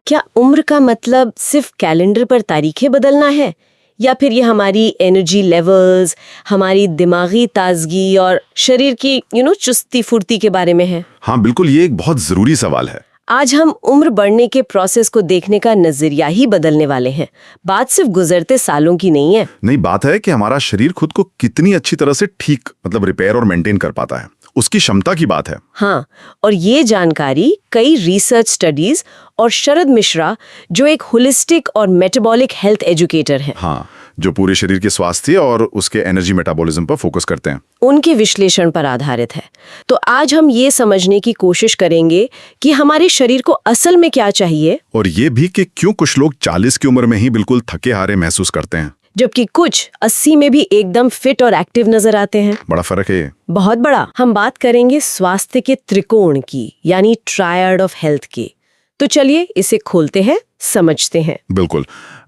क्या उम्र का मतलब सिर्फ कैलेंडर पर तारीखें बदलना है, या फिर ये हमारी एनर्जी लेवल्स, हमारी दिमागी ताजगी और शरीर की चुस्ती फुर्ती के बारे में है? हाँ बिल्कुल, ये एक बहुत जरूरी सवाल है। आज हम उम्र बढ़ने के प्रोसेस को देखने का नजरिया ही बदलने वाले हैं। बात सिर्फ गुजरते सालों की नहीं है। नहीं, बात है कि हमारा शरीर खुद को कितनी अच्छी तरह से ठीक रिपेयर और मेंटेन कर पाता है, उसकी क्षमता की बात है। हाँ, और ये जानकारी कई रिसर्च स्टडीज और शरद मिश्रा, जो एक होलिस्टिक और मेटाबॉलिक हेल्थ एजुकेटर हैं, हाँ, जो पूरे शरीर के स्वास्थ्य और उसके एनर्जी मेटाबॉलिज्म पर फोकस करते हैं, उनके विश्लेषण पर आधारित है। तो आज हम ये समझने की कोशिश करेंगे कि हमारे शरीर को असल में क्या चाहिए, और ये भी कि क्यों कुछ लोग 40 की उम्र में ही बिल्कुल थके हारे महसूस करते हैं, जबकि कुछ 80 में भी एकदम फिट और एक्टिव नजर आते हैं। बड़ा फर्क है ये। बहुत बड़ा। हम बात करेंगे स्वास्थ्य के त्रिकोण की, यानी ट्रायड ऑफ हेल्थ की। तो चलिए इसे खोलते हैं, समझते हैं। बिल्कुल।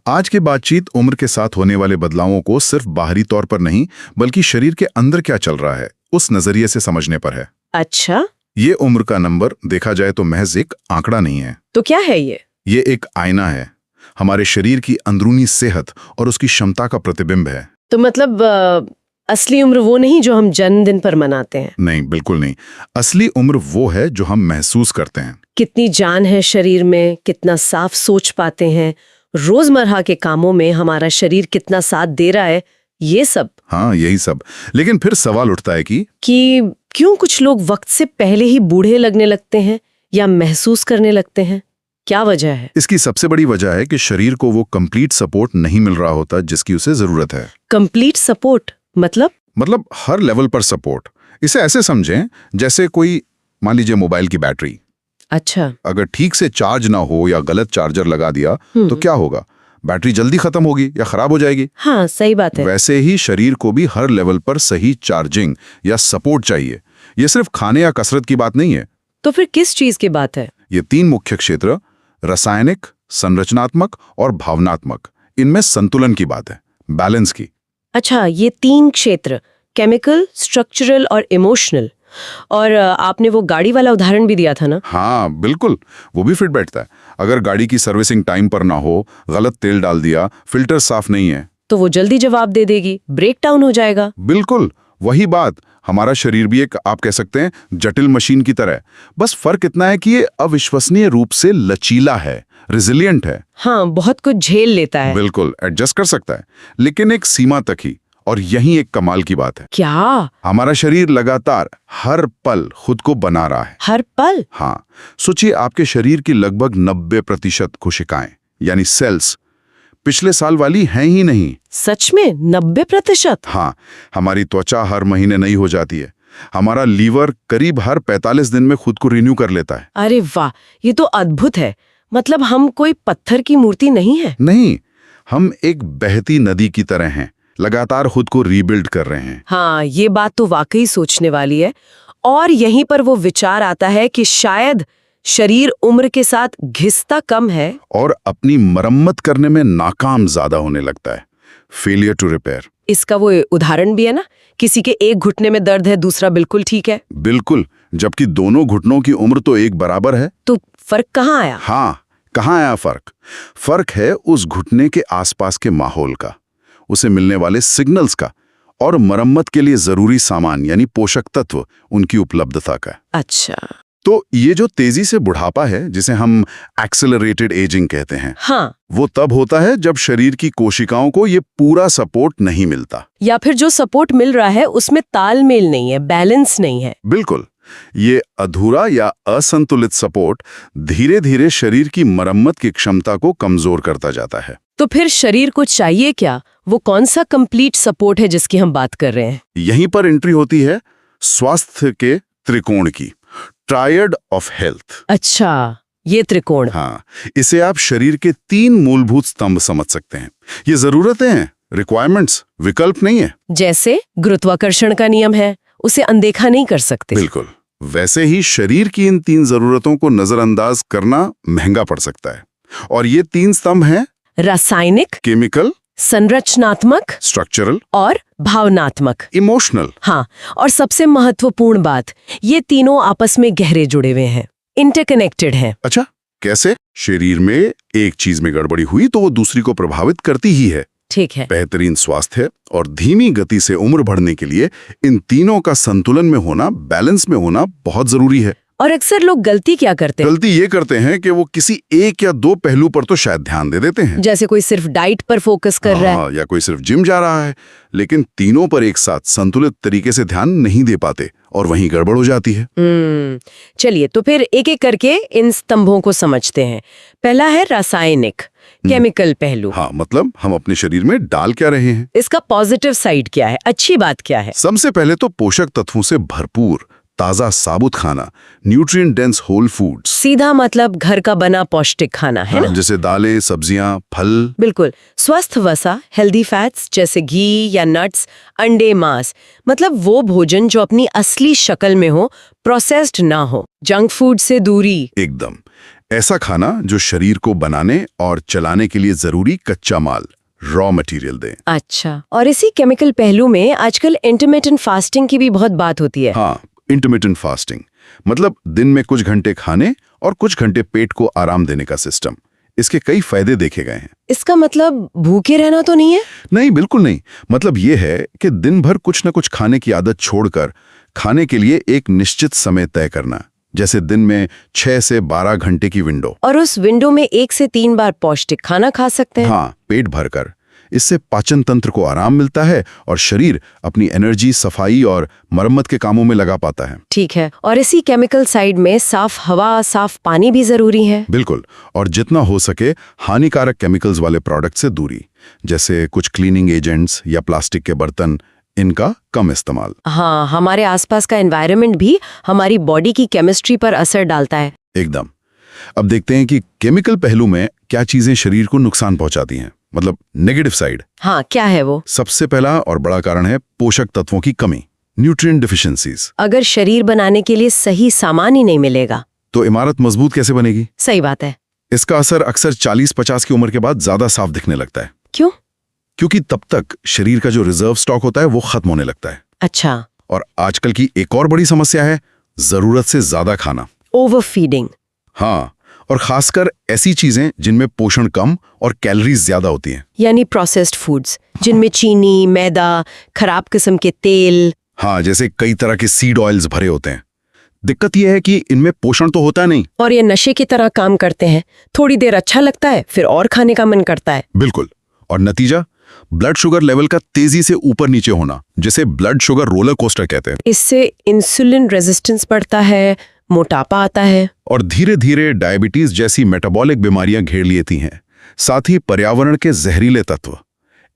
आज की बातचीत उम्र के साथ होने वाले बदलावों को सिर्फ बाहरी तौर पर नहीं, बल्कि शरीर के अंदर क्या चल रहा है उस नजरिए से समझने पर है। अच्छा, ये उम्र का नंबर देखा जाए तो महज एक आंकड़ा नहीं है। तो क्या है ये? ये एक आईना है, हमारे शरीर की अंदरूनी सेहत और उसकी क्षमता का प्रतिबिंब है। तो मतलब असली उम्र वो नहीं जो हम जन्मदिन पर मनाते हैं? नहीं, बिल्कुल नहीं। असली उम्र वो है जो हम महसूस करते हैं। कितनी जान है शरीर में, कितना साफ सोच पाते हैं, रोजमर्रा के कामों में हमारा शरीर कितना साथ दे रहा है, ये सब। हाँ, यही सब। लेकिन फिर सवाल उठता है कि क्यों कुछ लोग वक्त से पहले ही बूढ़े लगने लगते हैं या महसूस करने लगते हैं? क्या वजह है? इसकी सबसे बड़ी वजह है कि शरीर को वो कंप्लीट सपोर्ट नहीं मिल रहा होता जिसकी उसे जरूरत है। कंप्लीट सपोर्ट मतलब हर लेवल पर सपोर्ट। इसे ऐसे समझें जैसे कोई, मान लीजिए, मोबाइल की बैटरी। अच्छा। अगर ठीक से चार्ज ना हो या गलत चार्जर लगा दिया तो क्या होगा? बैटरी जल्दी खत्म होगी या खराब हो जाएगी। हाँ, सही बात है। वैसे ही शरीर को भी हर लेवल पर सही चार्जिंग या सपोर्ट चाहिए। ये सिर्फ खाने या कसरत की बात नहीं है। तो फिर किस चीज की बात है? ये 3 मुख्य क्षेत्र, रासायनिक, संरचनात्मक और भावनात्मक, इनमें संतुलन की बात है, बैलेंस की। अच्छा, ये 3 क्षेत्र, केमिकल, स्ट्रक्चरल और इमोशनल। और आपने वो गाड़ी वाला उदाहरण भी दिया था ना? हाँ बिल्कुल, वो भी फिट बैठता है। अगर गाड़ी की सर्विसिंग टाइम पर ना हो, गलत तेल डाल दिया, फिल्टर साफ नहीं है, तो वो जल्दी जवाब दे देगी, ब्रेक डाउन हो जाएगा। बिल्कुल वही बात। हमारा शरीर भी एक, आप कह सकते हैं, जटिल मशीन की तरह है। बस फर्क इतना है कि ये अविश्वसनीय रूप से लचीला है, रिजिलियंट है। हाँ, बहुत कुछ झेल लेता है। बिल्कुल, एडजस्ट कर सकता है, लेकिन एक सीमा तक ही। और यही एक कमाल की बात है। क्या? हमारा शरीर लगातार हर पल खुद को बना रहा है। हर पल? हाँ, सोचिए, आपके शरीर की लगभग 90% कोशिकाएं यानी सेल्स पिछले साल वाली हैं ही नहीं। सच में? 90%? हाँ, हमारी त्वचा हर महीने नई हो जाती है। हमारा लीवर करीब हर 45 दिन में खुद को रिन्यू कर लेता है। अरे वाह, ये तो अद्भुत है। मतलब हम कोई पत्थर की मूर्ति नहीं है। नहीं, हम एक बहती नदी की तरह हैं, लगातार खुद को रीबिल्ड कर रहे हैं। हाँ, ये बात तो वाकई सोचने वाली है। और यहीं पर वो विचार आता है कि शायद शरीर उम्र के साथ घिसता कम है और अपनी मरम्मत करने में नाकाम ज्यादा होने लगता है, फेलियर टू रिपेयर। इसका वो उदाहरण भी है ना, किसी के एक घुटने में दर्द है, दूसरा बिल्कुल ठीक है। बिल्कुल, जबकि दोनों घुटनों की उम्र तो एक बराबर है। तो फर्क कहाँ आया? हाँ, कहाँ आया फर्क? फर्क है उस घुटने के आसपास के माहौल का, उसे मिलने वाले सिग्नल्स का, और मरम्मत के लिए जरूरी सामान यानी पोषक तत्व उनकी उपलब्धता का। अच्छा, तो ये जो तेजी से बुढ़ापा है, जिसे हम एक्सेलरेटेड एजिंग कहते हैं, हाँ, वो तब होता है जब शरीर की कोशिकाओं को ये पूरा सपोर्ट नहीं मिलता, या फिर जो सपोर्ट मिल रहा है उसमें तालमेल नहीं है, बैलेंस नहीं है। बिल्कुल, ये अधूरा या असंतुलित सपोर्ट धीरे धीरे शरीर की मरम्मत की क्षमता को कमजोर करता जाता है। तो फिर शरीर को चाहिए क्या? वो कौन सा कंप्लीट सपोर्ट है जिसकी हम बात कर रहे हैं? यहीं पर एंट्री होती है स्वास्थ्य के त्रिकोण की, ट्रायड ऑफ हेल्थ। अच्छा, ये त्रिकोण। हाँ, इसे आप शरीर के 3 मूलभूत स्तंभ समझ सकते हैं। ये जरूरतें हैं, रिक्वायरमेंट्स, विकल्प नहीं है। जैसे गुरुत्वाकर्षण का नियम है, उसे अनदेखा नहीं कर सकते। बिल्कुल, वैसे ही शरीर की इन 3 जरूरतों को नजरअंदाज करना महंगा पड़ सकता है। और ये 3 स्तंभ हैं: रासायनिक, केमिकल, संरचनात्मक, स्ट्रक्चरल और भावनात्मक, इमोशनल। हाँ, और सबसे महत्वपूर्ण बात, ये तीनों आपस में गहरे जुड़े हुए हैं, इंटरकनेक्टेड हैं। अच्छा, कैसे? शरीर में एक चीज में गड़बड़ी हुई तो वो दूसरी को प्रभावित करती ही है। ठीक है। बेहतरीन स्वास्थ्य और धीमी गति से उम्र बढ़ने के लिए इन तीनों का संतुलन में होना, बैलेंस में होना बहुत जरूरी है। और अक्सर लोग गलती क्या करते हैं? गलती ये करते हैं कि वो किसी एक या दो पहलू पर तो शायद ध्यान दे देते हैं। जैसे कोई सिर्फ डाइट पर फोकस कर रहा है। हाँ, या कोई सिर्फ जिम जा रहा है, लेकिन तीनों पर एक साथ संतुलित तरीके से ध्यान नहीं दे पाते और वहीं गड़बड़ हो जाती है। चलिए तो फिर एक एक करके इन स्तंभों को समझते हैं। पहला है रासायनिक, केमिकल पहलू। हाँ, मतलब हम अपने शरीर में डाल क्या रहे हैं, इसका पॉजिटिव साइड क्या है, अच्छी बात क्या है? सबसे पहले तो पोषक तत्वों से भरपूर ताजा साबुत खाना, न्यूट्रिएंट डेंस होल फूड्स। सीधा मतलब घर का बना पौष्टिक खाना है ना? जैसे दालें, सब्जियां, फल। बिल्कुल। स्वस्थ वसा, हेल्दी फैट्स जैसे घी या नट्स, अंडे, मांस, मतलब वो भोजन जो अपनी असली शक्ल में हो, प्रोसेस्ड ना हो। जंक फूड से दूरी। एकदम ऐसा खाना जो शरीर को बनाने और चलाने के लिए जरूरी कच्चा माल, रॉ मटेरियल दें। अच्छा, और इसी केमिकल पहलू में आजकल इंटरमिटेंट फास्टिंग की भी बहुत बात होती है। हाँ, इंटरमिटेंट फास्टिंग मतलब दिन में कुछ घंटे खाने और कुछ घंटे पेट को आराम देने का सिस्टम। इसके कई फायदे देखे गए हैं। इसका मतलब भूखे रहना तो नहीं है? नहीं, बिल्कुल नहीं। मतलब ये है कि दिन भर कुछ न कुछ खाने की आदत छोड़कर खाने के लिए एक निश्चित समय तय करना, जैसे दिन में 6 से 12 घंटे की विंडो। और उस विंडो में 1 से 3 बार पौष्टिक खाना खा सकते हैं। हाँ, पेट भरकर। इससे पाचन तंत्र को आराम मिलता है और शरीर अपनी एनर्जी सफाई और मरम्मत के कामों में लगा पाता है। ठीक है। और इसी केमिकल साइड में साफ हवा, साफ पानी भी जरूरी है। बिल्कुल। और जितना हो सके हानिकारक केमिकल्स वाले प्रोडक्ट से दूरी, जैसे कुछ क्लीनिंग एजेंट्स या प्लास्टिक के बर्तन, इनका कम इस्तेमाल। हाँ, हमारे आसपास का एनवायरनमेंट भी हमारी बॉडी की केमिस्ट्री पर असर डालता है। एकदम। अब देखते हैं कि केमिकल पहलू में क्या चीजें शरीर को नुकसान पहुंचाती हैं, मतलब नेगेटिव साइड। हाँ, क्या है वो? सबसे पहला और बड़ा कारण है पोषक तत्वों की कमी, न्यूट्रिएंट डिफिशिएंसीज। अगर शरीर बनाने के लिए सही सामान ही नहीं मिलेगा तो इमारत मजबूत कैसे बनेगी? सही बात है। इसका असर अक्सर 40-50 की उम्र के बाद ज्यादा साफ दिखने लगता है। क्यों? क्योंकि तब तक शरीर का जो रिजर्व स्टॉक होता है वो खत्म होने लगता है। अच्छा। और आजकल की एक और बड़ी समस्या है जरूरत से ज्यादा खाना, ओवर फीडिंग। हाँ, और खासकर ऐसी चीजें जिनमें पोषण कम और कैलोरीज ज्यादा होती हैं। यानी प्रोसेस्ड फूड्स जिनमें चीनी, मैदा, खराब किस्म के तेल। हाँ, जैसे कई तरह के सीड ऑयल्स भरे होते हैं। दिक्कत यह है कि इनमें पोषण तो होता नहीं और ये नशे की तरह काम करते हैं। थोड़ी देर अच्छा लगता है, फिर और खाने का मन करता है। बिल्कुल। और नतीजा ब्लड शुगर लेवल का तेजी से ऊपर नीचे होना, जिसे ब्लड शुगर रोलर कोस्टर कहते हैं। इससे इंसुलिन रेजिस्टेंस बढ़ता है, मोटापा आता है और धीरे धीरे डायबिटीज जैसी मेटाबॉलिक बीमारियां घेर लेती हैं। साथ ही पर्यावरण के जहरीले तत्व,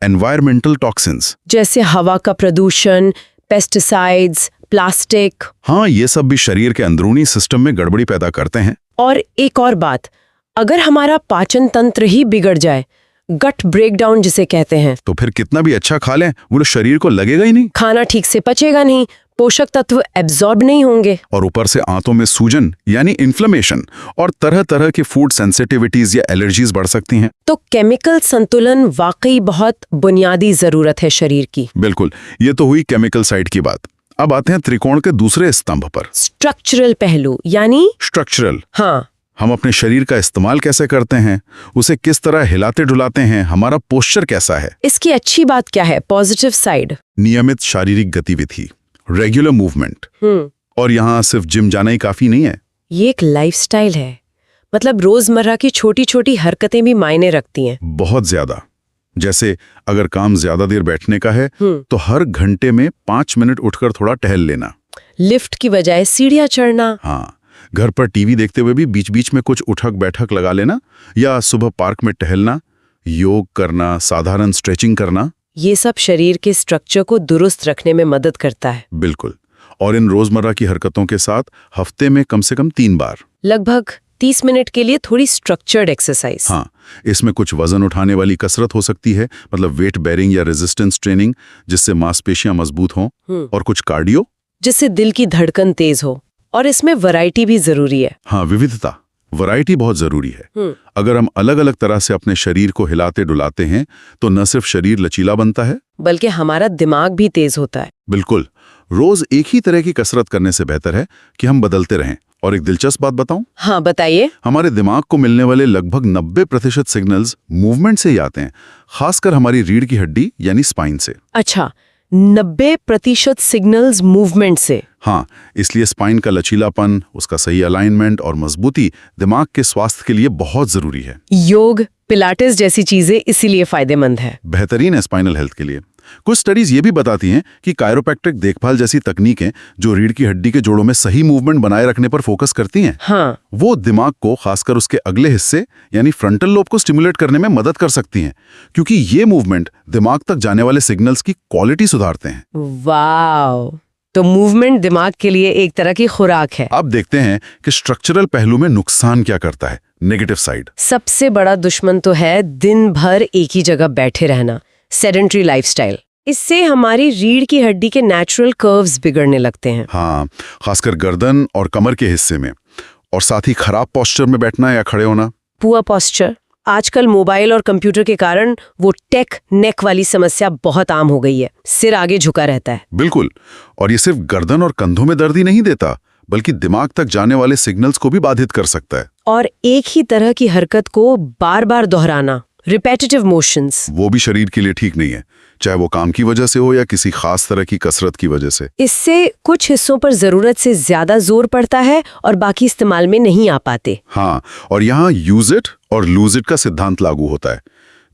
एनवायरमेंटल टॉक्सिन्स, जैसे हवा का प्रदूषण, पेस्टिसाइड्स, प्लास्टिक। हाँ, ये सब भी शरीर के अंदरूनी सिस्टम में गड़बड़ी पैदा करते हैं। और एक और बात, अगर हमारा पाचन तंत्र ही बिगड़ जाए, गट ब्रेकडाउन जिसे कहते हैं, तो फिर कितना भी अच्छा खा लें वो शरीर को लगेगा ही नहीं। खाना ठीक से पचेगा नहीं, पोषक तत्व एब्जॉर्ब नहीं होंगे और ऊपर से आंतों में सूजन यानी इन्फ्लेमेशन और तरह तरह की फूड सेंसिटिविटीज या एलर्जीज बढ़ सकती हैं। तो केमिकल संतुलन वाकई बहुत बुनियादी जरूरत है शरीर की। बिल्कुल। ये तो हुई केमिकल साइड की बात। अब आते हैं त्रिकोण के दूसरे स्तंभ पर, स्ट्रक्चरल पहलू यानी स्ट्रक्चरल। हाँ, हम अपने शरीर का इस्तेमाल कैसे करते हैं, उसे किस तरह हिलाते डुलाते हैं, हमारा पोस्चर कैसा है। इसकी अच्छी बात क्या है, पॉजिटिव साइड? नियमित शारीरिक गतिविधि, रेगुलर मूवमेंट। और यहाँ सिर्फ जिम जाना ही काफी नहीं है। ये एक लाइफस्टाइल है। मतलब रोजमर्रा की छोटी छोटी हरकतें भी मायने रखती हैं। बहुत ज्यादा। जैसे अगर काम ज्यादा देर बैठने का है तो हर घंटे में 5 मिनट उठकर थोड़ा टहल लेना। लिफ्ट की बजाय सीढ़ियां चढ़ना। हाँ, घर पर टीवी देखते हुए भी बीच बीच में कुछ उठक बैठक लगा लेना, या सुबह पार्क में टहलना, योग करना, साधारण स्ट्रेचिंग करना। ये सब शरीर के स्ट्रक्चर को दुरुस्त रखने में मदद करता है। बिल्कुल। और इन रोजमर्रा की हरकतों के साथ हफ्ते में कम से कम 3 बार, लगभग 30 मिनट के लिए थोड़ी स्ट्रक्चर्ड एक्सरसाइज। हाँ, इसमें कुछ वजन उठाने वाली कसरत हो सकती है, मतलब वेट बेयरिंग या रेजिस्टेंस ट्रेनिंग, जिससे मांसपेशियां मजबूत हों, और कुछ कार्डियो, जिससे दिल की धड़कन तेज हो। और इसमें वैरायटी भी जरूरी है। हाँ, विविधता, वैरायटी बहुत जरूरी है। अगर हम अलग अलग तरह से अपने शरीर को हिलाते डुलाते हैं तो न सिर्फ शरीर लचीला बनता है बल्कि हमारा दिमाग भी तेज होता है। बिल्कुल। रोज एक ही तरह की कसरत करने से बेहतर है कि हम बदलते रहें और एक दिलचस्प बात बताऊं, हाँ बताइए। हमारे दिमाग को मिलने वाले लगभग 90% सिग्नल्स मूवमेंट से ही आते हैं, खासकर हमारी रीढ़ की हड्डी यानी स्पाइन से। अच्छा, 90% सिग्नल्स मूवमेंट से। हाँ, इसलिए स्पाइन का लचीलापन, उसका सही अलाइनमेंट और मजबूती दिमाग के स्वास्थ्य के लिए बहुत जरूरी है। योग, पिलाटेस जैसी चीजें इसीलिए फायदेमंद है। बेहतरीन है स्पाइनल हेल्थ के लिए। कुछ स्टडीज ये भी बताती हैं कि कायरोप्रैक्टिक देखभाल जैसी तकनीकें जो रीढ़ की हड्डी के जोड़ों में सही मूवमेंट बनाए रखने पर फोकस करती हैं, हाँ, वो दिमाग को, खासकर उसके अगले हिस्से यानी फ्रंटल लोब को स्टिमुलेट करने में मदद कर सकती हैं, क्योंकि ये मूवमेंट दिमाग तक जाने वाले सिग्नल्स की क्वालिटी सुधारते हैं। वाओ, तो मूवमेंट दिमाग के लिए एक तरह की खुराक है। अब देखते हैं कि स्ट्रक्चरल पहलू में नुकसान क्या करता है, नेगेटिव साइड। सबसे बड़ा दुश्मन तो है दिन भर एक ही जगह बैठे रहना, सेडेंटरी लाइफस्टाइल। इससे हमारी रीढ़ की हड्डी के नेचुरल कर्व्स बिगड़ने लगते हैं। हाँ, खासकर गर्दन और कमर के हिस्से में, और साथ ही खराब पोस्चर में बैठना या खड़े होना। पुअर पोस्चर, आजकल मोबाइल और कंप्यूटर के कारण वो टेक नेक वाली समस्या बहुत आम हो गई है। सिर आगे झुका रहता है। बिल्कुल, और ये सिर्फ गर्दन और कंधों में दर्द ही नहीं देता, बल्कि दिमाग तक जाने वाले सिग्नल्स को भी बाधित कर सकता है। और एक ही तरह की हरकत को बार बार दोहराना, रिपेटिटिव मोशंस, वो भी शरीर के लिए ठीक नहीं है, चाहे वो काम की वजह से हो या किसी खास तरह की कसरत की वजह से। इससे कुछ हिस्सों पर जरूरत से ज्यादा जोर पड़ता है और बाकी इस्तेमाल में नहीं आ पाते। हाँ, और यहाँ यूज इट और लूज इट का सिद्धांत लागू होता है।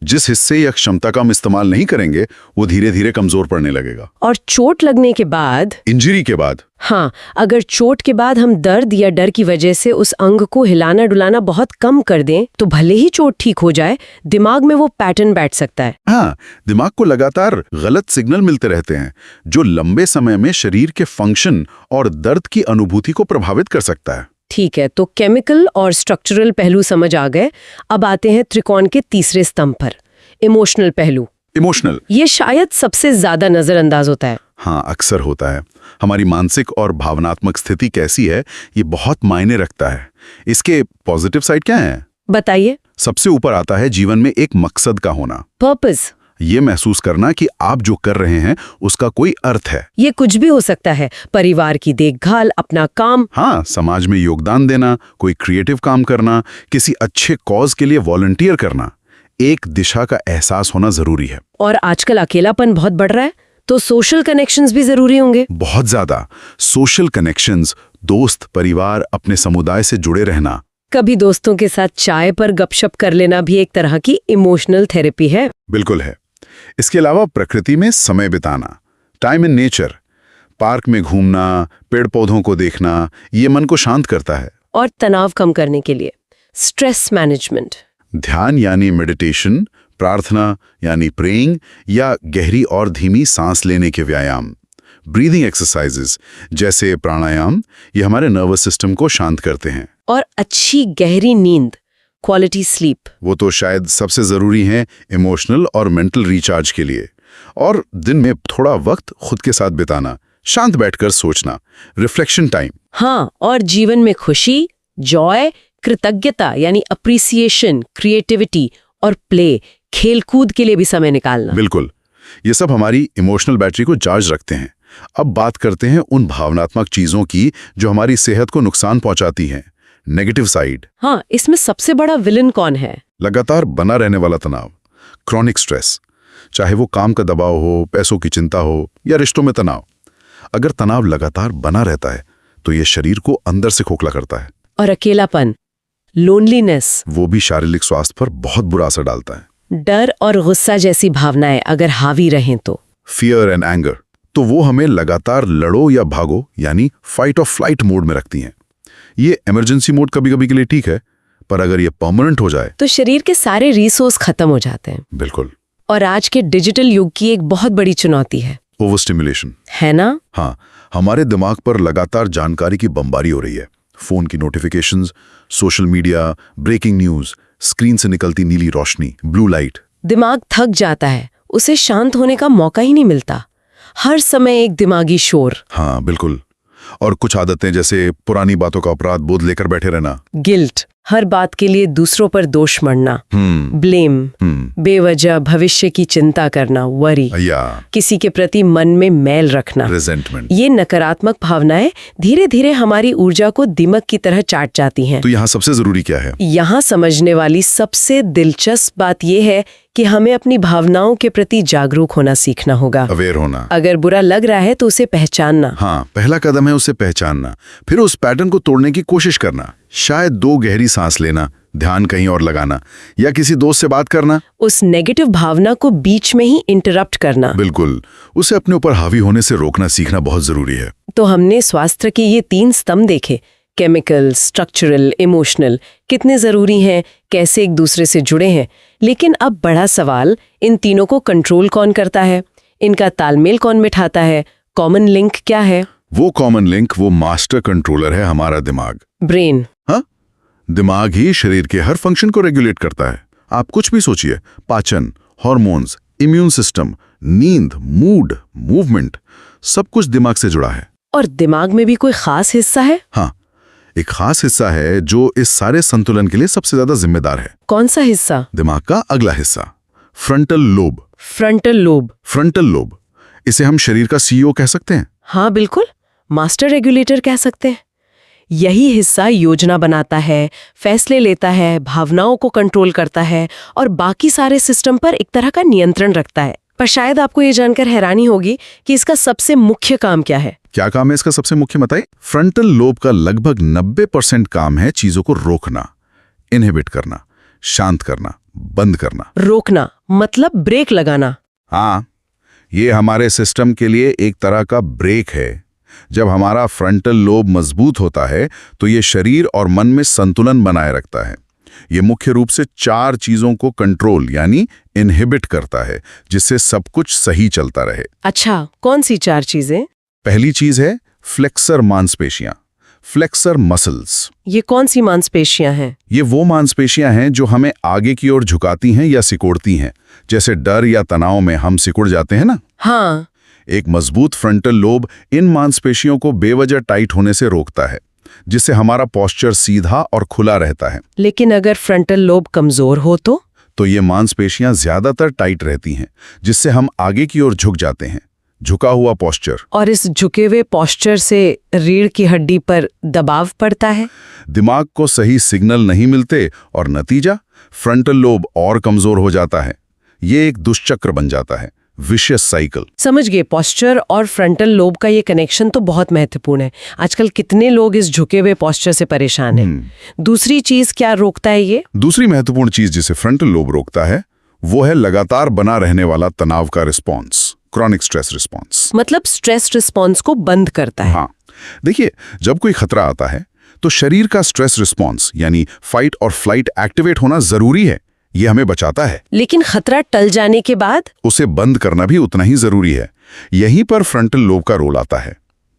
जिस हिस्से या क्षमता का हम इस्तेमाल नहीं करेंगे, वो धीरे धीरे कमजोर पड़ने लगेगा। और चोट लगने के बाद, इंजरी के बाद, हाँ, अगर चोट के बाद हम दर्द या डर की वजह से उस अंग को हिलाना डुलाना बहुत कम कर दें, तो भले ही चोट ठीक हो जाए, दिमाग में वो पैटर्न बैठ सकता है। हाँ, दिमाग को लगातार गलत सिग्नल मिलते रहते हैं, जो लंबे समय में शरीर के फंक्शन और दर्द की अनुभूति को प्रभावित कर सकता है। ठीक है, तो केमिकल और स्ट्रक्चरल पहलू समझ आ गए। अब आते हैं त्रिकोण के तीसरे स्तंभ पर, इमोशनल पहलू। इमोशनल, ये शायद सबसे ज्यादा नजरअंदाज होता है। हाँ, अक्सर होता है। हमारी मानसिक और भावनात्मक स्थिति कैसी है, ये बहुत मायने रखता है। इसके पॉजिटिव साइड क्या है? बताइए। सबसे ऊपर आता है जीवन में एक मकसद का होना, पर्पस। ये महसूस करना कि आप जो कर रहे हैं उसका कोई अर्थ है। ये कुछ भी हो सकता है, परिवार की देखभाल, अपना काम। हाँ, समाज में योगदान देना, कोई क्रिएटिव काम करना, किसी अच्छे कॉज के लिए वॉलंटियर करना। एक दिशा का एहसास होना जरूरी है। और आजकल अकेलापन बहुत बढ़ रहा है, तो सोशल कनेक्शंस भी जरूरी होंगे। बहुत ज्यादा। सोशल कनेक्शंस, दोस्त, परिवार, अपने समुदाय से जुड़े रहना। कभी दोस्तों के साथ चाय पर गपशप कर लेना भी एक तरह की इमोशनल थेरेपी है। बिल्कुल है। इसके अलावा प्रकृति में समय बिताना, टाइम इन नेचर, पार्क में घूमना, पेड़ पौधों को देखना, ये मन को शांत करता है। और तनाव कम करने के लिए स्ट्रेस मैनेजमेंट, ध्यान यानी मेडिटेशन, प्रार्थना यानी प्रेइंग, या गहरी और धीमी सांस लेने के व्यायाम, ब्रीदिंग एक्सरसाइजेस जैसे प्राणायाम, ये हमारे नर्वस सिस्टम को शांत करते हैं। और अच्छी गहरी नींद, क्वालिटी स्लीप, वो तो शायद सबसे जरूरी हैं इमोशनल और मेंटल रिचार्ज के लिए। और दिन में थोड़ा वक्त खुद के साथ बिताना, शांत बैठकर सोचना, रिफ्लेक्शन टाइम। हाँ, और जीवन में खुशी, जॉय, कृतज्ञता यानी अप्रिसिएशन, क्रिएटिविटी और प्ले, खेलकूद के लिए भी समय निकालना। बिल्कुल, ये सब हमारी इमोशनल बैटरी को चार्ज रखते हैं। अब बात करते हैं उन भावनात्मक चीजों की जो हमारी सेहत को नुकसान पहुंचाती हैं, नेगेटिव साइड। हाँ, इसमें सबसे बड़ा विलन कौन है? लगातार बना रहने वाला तनाव, क्रॉनिक स्ट्रेस, चाहे वो काम का दबाव हो, पैसों की चिंता हो या रिश्तों में तनाव। अगर तनाव लगातार बना रहता है तो ये शरीर को अंदर से खोखला करता है। और अकेलापन, लोनलीनेस, वो भी शारीरिक स्वास्थ्य पर बहुत बुरा असर डालता है। डर और गुस्सा जैसी भावनाएं अगर हावी रहें तो फियर एंड एंगर, तो वो हमें लगातार लड़ो या भागो यानी फाइट और फ्लाइट मोड में रखती हैं। ये इमरजेंसी मोड कभी कभी के लिए ठीक है, पर अगर ये परमानेंट हो जाए तो शरीर के सारे रिसोर्स खत्म हो जाते हैं। बिल्कुल। और आज के डिजिटल युग की एक बहुत बड़ी चुनौती है ओवर स्टिमुलेशन, है ना? हाँ, हमारे दिमाग पर लगातार जानकारी की बमबारी हो रही है। फोन की notifications, social media, breaking news, screen से निकलती नीली रोशनी, ब्लू लाइट। दिमाग थक जाता है, उसे शांत होने का मौका ही नहीं मिलता। हर समय एक दिमागी शोर। हाँ बिल्कुल। और कुछ आदतें जैसे पुरानी बातों का अपराध बोध लेकर बैठे रहना, गिल्ट, हर बात के लिए दूसरों पर दोष मढ़ना, ब्लेम, बेवजह भविष्य की चिंता करना, वरी, या किसी के प्रति मन में मैल रखना, रिजेंटमेंट। ये नकारात्मक भावनाएं धीरे धीरे हमारी ऊर्जा को दीमक की तरह चाट जाती हैं। तो यहाँ सबसे जरूरी क्या है? यहाँ समझने वाली सबसे दिलचस्प बात यह है कि हमें अपनी भावनाओं के प्रति जागरूक होना सीखना होगा। अवेयर होना। अगर बुरा लग रहा है तो उसे पहचानना। हाँ, पहला कदम है उसे पहचानना, फिर उस पैटर्न को तोड़ने की कोशिश करना। शायद 2 गहरी सांस लेना, ध्यान कहीं और लगाना, या किसी दोस्त से बात करना। उस नेगेटिव भावना को बीच में ही इंटरप्ट करना। बिल्कुल, उसे अपने ऊपर हावी होने से रोकना सीखना बहुत जरूरी है। तो हमने स्वास्थ्य के ये 3 स्तंभ देखे, केमिकल, स्ट्रक्चरल, इमोशनल, कितने जरूरी हैं, कैसे एक दूसरे से जुड़े हैं। लेकिन अब बड़ा सवाल, इन तीनों को कंट्रोल कौन करता है, इनका तालमेल कौन बिठाता है, कॉमन लिंक क्या है? वो कॉमन लिंक, वो मास्टर कंट्रोलर है हमारा दिमाग, ब्रेन। हाँ, दिमाग ही शरीर के हर फंक्शन को रेगुलेट करता है। आप कुछ भी सोचिए, पाचन, हार्मोन्स, इम्यून सिस्टम, नींद, मूड, मूवमेंट, सब कुछ दिमाग से जुड़ा है। और दिमाग में भी कोई खास हिस्सा है? हाँ, एक खास हिस्सा है जो इस सारे संतुलन के लिए सबसे ज्यादा जिम्मेदार है। कौन सा हिस्सा? दिमाग का अगला हिस्सा, frontal lobe. Frontal lobe. Frontal lobe, इसे हम शरीर का सीईओ कह सकते हैं। हाँ बिल्कुल, मास्टर रेगुलेटर कह सकते हैं। यही हिस्सा योजना बनाता है, फैसले लेता है, भावनाओं को कंट्रोल करता है और बाकी सारे सिस्टम पर एक तरह का नियंत्रण रखता है। पर शायद आपको ये जानकर हैरानी होगी कि इसका सबसे मुख्य काम क्या है। क्या काम है इसका सबसे मुख्य बताइए? फ्रंटल लोब का लगभग 90% काम है चीजों को रोकना, इनहिबिट करना, शांत करना, बंद करना। रोकना मतलब ब्रेक लगाना। हाँ, ये हमारे सिस्टम के लिए एक तरह का ब्रेक है। जब हमारा फ्रंटल लोब मजबूत होता है तो ये शरीर और मन में संतुलन बनाए रखता है। ये मुख्य रूप से 4 चीजों को कंट्रोल यानी इनहिबिट करता है, जिससे सब कुछ सही चलता रहे। अच्छा, कौन सी 4 चीजें? पहली चीज है फ्लेक्सर मांसपेशियां, फ्लेक्सर मसल्स। ये कौन सी मांसपेशियां हैं? ये वो मांसपेशियां हैं जो हमें आगे की ओर झुकाती हैं या सिकोड़ती हैं, जैसे डर या तनाव में हम सिकुड़ जाते हैं ना। हाँ। एक मजबूत फ्रंटल लोब इन मांसपेशियों को बेवजह टाइट होने से रोकता है, जिससे हमारा पोस्चर सीधा और खुला रहता है। लेकिन अगर फ्रंटल लोब कमजोर हो तो ये मांसपेशियां ज्यादातर टाइट रहती हैं, जिससे हम आगे की ओर झुक जाते हैं, झुका हुआ पोस्चर। और इस झुके हुए पोस्चर से रीढ़ की हड्डी पर दबाव पड़ता है, दिमाग को सही सिग्नल नहीं मिलते और नतीजा फ्रंटल लोब और कमजोर हो जाता है। ये एक दुष्चक्र बन जाता है, विशियस साइकिल। समझ गए। पोस्चर और फ्रंटल लोब का ये कनेक्शन तो बहुत महत्वपूर्ण है। आजकल कितने लोग इस झुके हुए पोस्चर से परेशान हैं। दूसरी चीज क्या रोकता है ये? दूसरी महत्वपूर्ण चीज जिसे फ्रंटल लोब रोकता है वो है लगातार बना रहने वाला तनाव का रिस्पॉन्स, क्रॉनिक स्ट्रेस रिस्पॉन्स। मतलब स्ट्रेस रिस्पॉन्स को बंद करता है। हाँ, देखिए, जब कोई खतरा आता है तो शरीर का स्ट्रेस रिस्पॉन्स यानी फाइट और फ्लाइट एक्टिवेट होना जरूरी है। ये हमें बचाता है। लेकिन खतरा टल जाने के बाद उसे बंद करना भी उतना ही जरूरी है। यहीं पर फ्रंटल लोब का रोल आता है।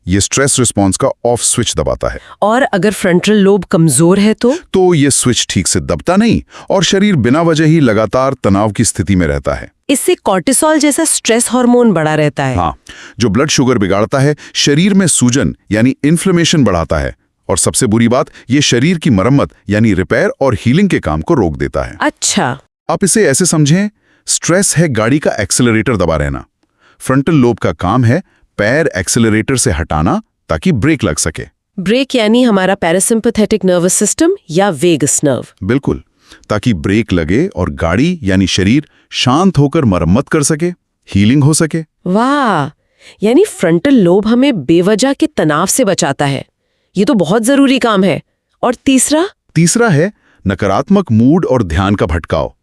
ये स्ट्रेस रिस्पॉन्स का ऑफ स्विच दबाता है। और अगर फ्रंटल लोब कमजोर है तो ये स्विच ठीक से दबता नहीं और शरीर बिना वजह ही लगातार तनाव की स्थिति में रहता है। इससे कॉर्टिसोल जैसा स्ट्रेस हार्मोन बढ़ा रहता है। हाँ, जो ब्लड शुगर बिगाड़ता है, शरीर में सूजन यानी इन्फ्लेमेशन बढ़ाता है, और सबसे बुरी बात, ये शरीर की मरम्मत यानी रिपेयर और हीलिंग के काम को रोक देता है। अच्छा, आप इसे ऐसे समझें, स्ट्रेस है गाड़ी का एक्सेलरेटर दबा रहना। फ्रंटल लोब का काम है पैर एक्सेलरेटर से हटाना ताकि ब्रेक लग सके। ब्रेक यानी हमारा पैरासिम्पैथेटिक नर्वस सिस्टम या वेगस नर्व। बिल्कुल, ताकि ब्रेक लगे और गाड़ी यानी शरीर शांत होकर मरम्मत कर सके, हीलिंग हो सके। वाह, यानी फ्रंटल लोब हमें बेवजह के तनाव से बचाता है। ये तो बहुत जरूरी काम है। और तीसरा है नकारात्मक मूड और ध्यान का भटकाव,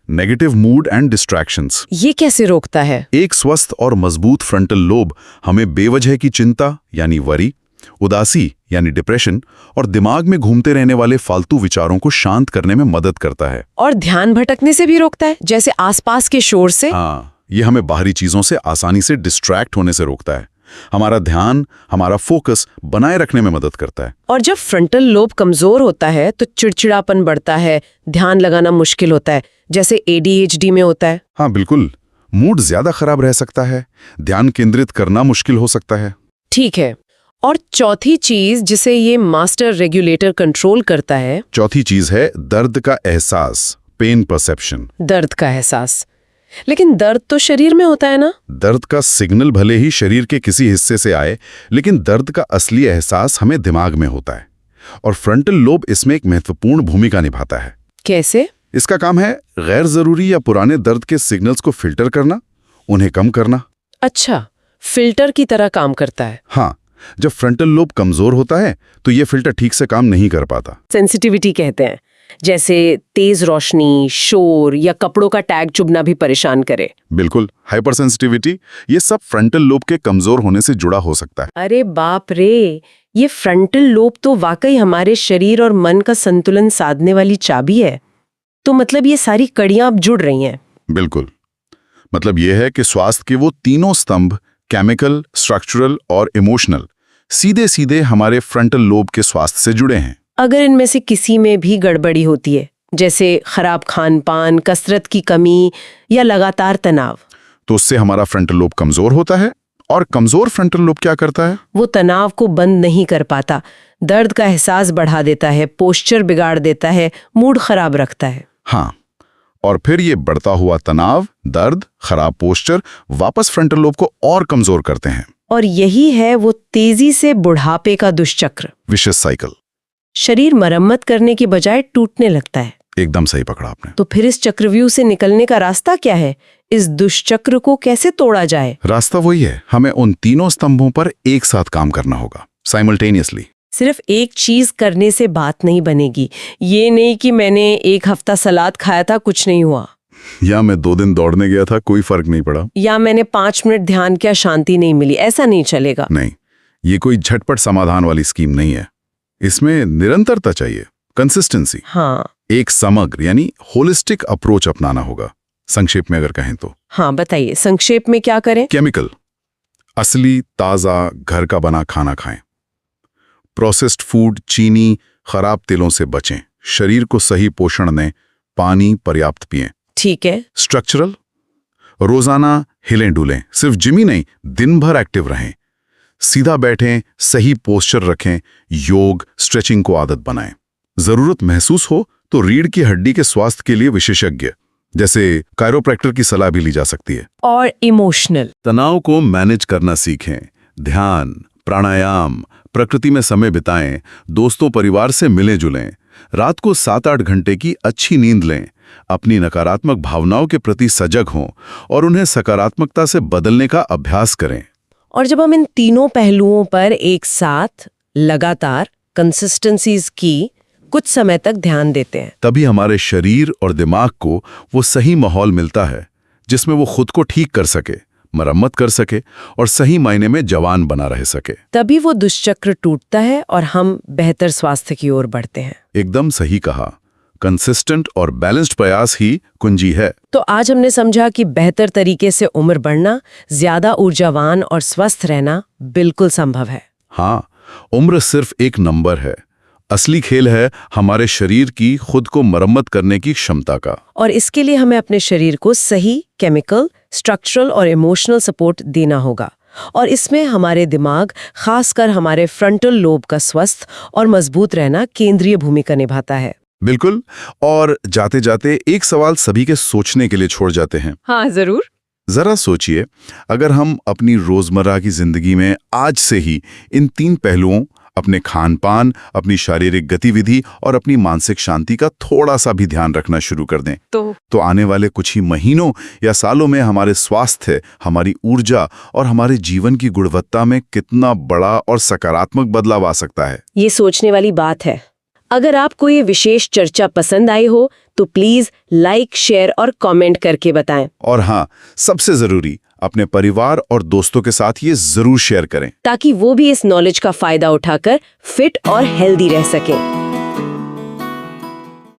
नेगेटिव मूड एंड डिस्ट्रैक्शंस। ये कैसे रोकता है? एक स्वस्थ और मजबूत फ्रंटल लोब हमें बेवजह की चिंता यानी वरी, उदासी यानी डिप्रेशन और दिमाग में घूमते रहने वाले फालतू विचारों को शांत करने में मदद करता है। और ध्यान भटकने से भी रोकता है, जैसे आसपास के शोर से। हाँ, ये हमें बाहरी चीजों से आसानी से डिस्ट्रैक्ट होने से रोकता है। हमारा ध्यान, हमारा फोकस बनाए रखने में मदद करता है। और जब फ्रंटल लोब कमजोर होता है तो चिड़चिड़ापन बढ़ता है, ध्यान लगाना मुश्किल होता है, जैसे ADHD में होता है। हाँ बिल्कुल, मूड ज्यादा खराब रह सकता है, ध्यान केंद्रित करना मुश्किल हो सकता है। ठीक है। और चौथी चीज जिसे ये मास्टर रेगुलेटर कंट्रोल करता है, चौथी चीज है दर्द का एहसास, पेन परसेप्शन। दर्द का एहसास। लेकिन दर्द तो शरीर में होता है ना? दर्द का सिग्नल भले ही शरीर के किसी हिस्से से आए, लेकिन दर्द का असली एहसास हमें दिमाग में होता है और फ्रंटल लोब इसमें एक महत्वपूर्ण भूमिका निभाता है। कैसे? इसका काम है गैर जरूरी या पुराने दर्द के सिग्नल्स को फिल्टर करना, उन्हें कम करना। अच्छा, फिल्टर की तरह काम करता है। हाँ, जब फ्रंटल लोब कमजोर होता है तो ये फिल्टर ठीक से काम नहीं कर पाता। सेंसिटिविटी कहते हैं, जैसे तेज रोशनी, शोर या कपड़ों का टैग चुभना भी परेशान करे। बिल्कुल, हाइपर सेंसिटिविटी, ये सब फ्रंटल लोब के कमजोर होने से जुड़ा हो सकता है। अरे बाप रे, ये फ्रंटल लोब तो वाकई हमारे शरीर और मन का संतुलन साधने वाली चाबी है। तो मतलब ये सारी कड़ियां अब जुड़ रही हैं। बिल्कुल, मतलब ये है कि स्वास्थ्य के वो तीनों स्तंभ, केमिकल, स्ट्रक्चरल और इमोशनल, सीधे सीधे हमारे फ्रंटल लोब के स्वास्थ्य से जुड़े हैं। अगर इनमें से किसी में भी गड़बड़ी होती है, जैसे खराब खान-पान, कसरत की कमी या लगातार तनाव, तो उससे हमारा फ्रंटल लोब कमजोर होता है। और कमजोर फ्रंटल लोब क्या करता है? वो तनाव को बंद नहीं कर पाता, दर्द का एहसास बढ़ा देता है, पोस्चर बिगाड़ देता है, मूड खराब रखता है। हाँ, और फिर ये बढ़ता हुआ तनाव, दर्द, खराब पोस्चर वापस फ्रंटल लोब को और कमजोर करते हैं। और यही है वो तेजी से बुढ़ापे का दुष्चक्र। विशेष साइकिल। शरीर मरम्मत करने की बजाय टूटने लगता है। एकदम सही पकड़ा आपने। तो फिर इस चक्रव्यूह से निकलने का रास्ता क्या है? इस दुष्चक्र को कैसे तोड़ा जाए? रास्ता वही है, हमें उन तीनों स्तंभों पर एक साथ काम करना होगा, साइमल्टेनियसली। सिर्फ एक चीज करने से बात नहीं बनेगी। ये नहीं कि मैंने एक हफ्ता सलाद खाया था, कुछ नहीं हुआ, या मैं 2 दिन दौड़ने गया था, कोई फर्क नहीं पड़ा, या मैंने 5 मिनट ध्यान किया, शांति नहीं मिली, ऐसा नहीं चलेगा। नहीं, ये कोई झटपट समाधान वाली स्कीम नहीं है। इसमें निरंतरता चाहिए, कंसिस्टेंसी। हाँ एक समग्र यानी होलिस्टिक अप्रोच अपनाना होगा, संक्षेप में अगर कहें तो। हाँ, बताइए संक्षेप में क्या करें? केमिकल, असली ताज़ा घर का बना खाना खाएं। प्रोसेस्ड फूड, चीनी, खराब तेलों से बचें। शरीर को सही पोषण दें, पानी पर्याप्त पिएं। ठीक है। स्ट्रक्चरल, रोजाना हिलें डुलें, सिर्फ जिम ही नहीं, दिन भर एक्टिव रहें। सीधा बैठें, सही पोस्चर रखें, योग, स्ट्रेचिंग को आदत बनाएं। जरूरत महसूस हो तो रीढ़ की हड्डी के स्वास्थ्य के लिए विशेषज्ञ जैसे कायरोप्रैक्टर की सलाह भी ली जा सकती है। और इमोशनल, तनाव को मैनेज करना सीखें। ध्यान, प्राणायाम, प्रकृति में समय बिताएं, दोस्तों परिवार से मिलें जुलें। रात को 7-8 घंटे की अच्छी नींद लें। अपनी नकारात्मक भावनाओं के प्रति सजग हों और उन्हें सकारात्मकता से बदलने का अभ्यास करें। और जब हम इन तीनों पहलुओं पर एक साथ लगातार कंसिस्टेंसीज की कुछ समय तक ध्यान देते हैं, तभी हमारे शरीर और दिमाग को वो सही माहौल मिलता है जिसमें वो खुद को ठीक कर सके, मरम्मत कर सके और सही मायने में जवान बना रह सके। तभी वो दुष्चक्र टूटता है और हम बेहतर स्वास्थ्य की ओर बढ़ते हैं। एकदम सही कहा, कंसिस्टेंट और बैलेंस्ड प्रयास ही कुंजी है। तो आज हमने समझा कि बेहतर तरीके से उम्र बढ़ना, ज्यादा ऊर्जावान और स्वस्थ रहना बिल्कुल संभव है। हाँ, उम्र सिर्फ एक नंबर है, असली खेल है हमारे शरीर की खुद को मरम्मत करने की क्षमता का। और इसके लिए हमें अपने शरीर को सही केमिकल, स्ट्रक्चरल और इमोशनल सपोर्ट देना होगा। और इसमें हमारे दिमाग, खासकर हमारे फ्रंटल लोब का स्वस्थ और मजबूत रहना केंद्रीय भूमिका निभाता है। बिल्कुल। और जाते जाते एक सवाल सभी के सोचने के लिए छोड़ जाते हैं। हाँ जरूर। जरा सोचिए, अगर हम अपनी रोजमर्रा की जिंदगी में आज से ही इन 3 पहलुओं, अपने खान पान, अपनी शारीरिक गतिविधि और अपनी मानसिक शांति का थोड़ा सा भी ध्यान रखना शुरू कर दें तो आने वाले कुछ ही महीनों या सालों में हमारे स्वास्थ्य, हमारी ऊर्जा और हमारे जीवन की गुणवत्ता में कितना बड़ा और सकारात्मक बदलाव आ सकता है। ये सोचने वाली बात है। अगर आपको ये विशेष चर्चा पसंद आई हो तो प्लीज लाइक, शेयर और कमेंट करके बताएं। और हाँ, सबसे जरूरी, अपने परिवार और दोस्तों के साथ ये जरूर शेयर करें ताकि वो भी इस नॉलेज का फायदा उठाकर फिट और हेल्दी रह सकें।